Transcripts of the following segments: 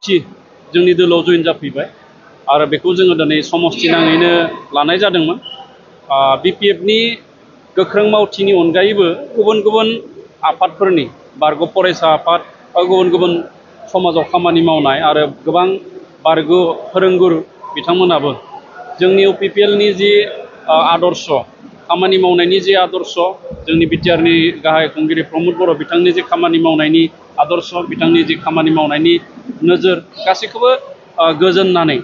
जोंनि दोलोआव जइन जाफैबाय आरो बेखौ जोङो दिनै समस्ति नाङैनो लानाय जादोंमोन। बिपिएफनि गोख्रों मावथिनि अनगायैबो गुबुन गुबुन आफादफोरनि बारग' फरायसा आफाद बा गुबुन गुबुन समाजाव खामानि मावनाय आरो गोबां बारग' फोरोंगुरु बिथांमोनाबो जोंनि इउपिपिएलनि जि आदर्श खामानि मावनायनि जि आदर्श जोंनि बिटिआरनि गाहाय खुंगिरि प्रमद बर' बिथांनि जि खामानि मावनायनि आदर्श बिथांनि जि खामानि मावनायनि नोजोर गासैखौबो गोजोननानै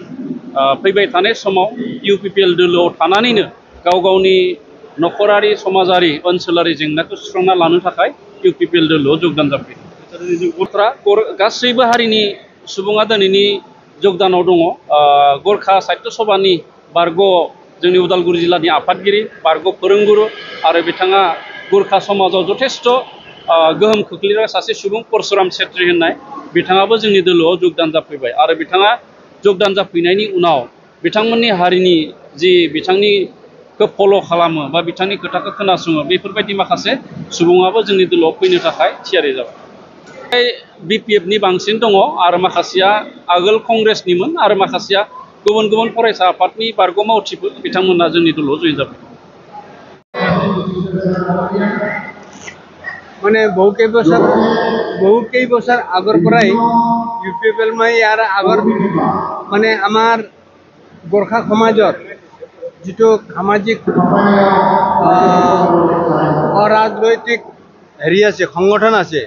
फैबाय थानाय समाव इउपिपिएल दोलोआव थानानैनो गाव गावनि नखरारि समाजारि ओनसोलारि जेंनाखौ सुस्रांना लानो थाखाय इउपिपिएल दोलोआव जगदान जाफैदों। गासैबो हारिनि सुबुङा दिनैनि जगदानाव दङ। गरखा साहित्य सभानि बारग' जोंनि उदालगुरि जिल्लानि आफादगिरि बारग' फोरोंगुरु आरो बिथाङा गुरखा समाजाव जथेस्थ' गोहोम खोख्लैग्रा सासे सुबुं परसुराम छेत्री होननाय बिथाङाबो जोंनि दोलोआव जगदान जाफैबाय आरो बिथाङा जगदान जाफैनायनि उनाव बिथांमोननि हारिनि जि बिथांनिखौ फल' खालामो बा बिथांनि खोथाखौ खोनासङो बेफोरबायदि माखासे सुबुङाबो जोंनि दोलोआव फैनो थाखाय थियारि जाबाय। बिपिएफनि बांसिन दङ आरो माखासेया आगोल कंग्रेसनिमोन आरो माखासेया गुबुन गुबुन फरायसा आफादनि बारग' मावथिफोर बिथांमोना जोंनि दोलोआव जइन जाबाय। মানে বহু কেইবছৰ আগৰ পৰাই ইউপিপিএল মই ইয়াৰ আগৰ মানে আমাৰ গোৰ্খা সমাজৰ যিটো সামাজিক অৰাজনৈতিক হেৰি আছে সংগঠন আছে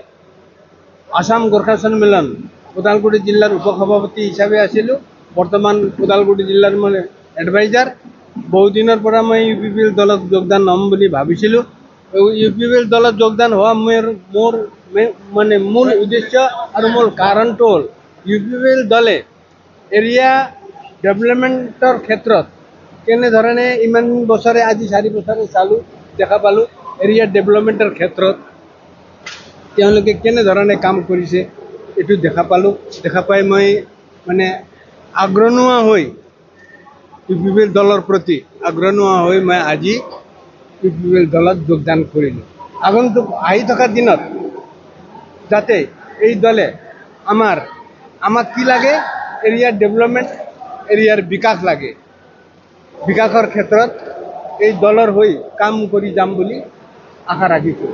আসাম গোৰ্খা সন্মিলন ওদালগুৰি জিলাৰ উপসভাপতি হিচাপে আছিলোঁ। বৰ্তমান ওদালগুৰি জিলাৰ মানে এডভাইজাৰ। বহুদিনৰ পৰা মই ইউপিপিএল দলত যোগদান হ'ম বুলি ভাবিছিলোঁ। ইউপিপিএল দলত যোগদান হোৱা মোৰ মানে মূল উদ্দেশ্য আৰু মূল কাৰণটো হ'ল ইউপিপিএল দলে এৰিয়া ডেভেলপমেণ্টৰ ক্ষেত্ৰত কেনেধৰণে ইমান বছৰে আজি 4 বছৰে চালোঁ দেখা পালোঁ এৰিয়া ডেভেলপমেণ্টৰ ক্ষেত্ৰত তেওঁলোকে কেনেধৰণে কাম কৰিছে এইটো দেখা পালোঁ। দেখা পাই মই মানে আগ্ৰহ হৈ ইউপিপিএল দলৰ প্ৰতি আগ্ৰহ হৈ মই আজি ইউপিপিএল দলত যোগদান কৰিলোঁ। আগন্তুক আহি থকা দিনত যাতে এই দলে আমাক কি লাগে এৰিয়াৰ ডেভেলপমেণ্ট এৰিয়াৰ বিকাশ লাগে। বিকাশৰ ক্ষেত্ৰত এই দলৰ হৈ কাম কৰি যাম বুলি আশা ৰাখিছোঁ।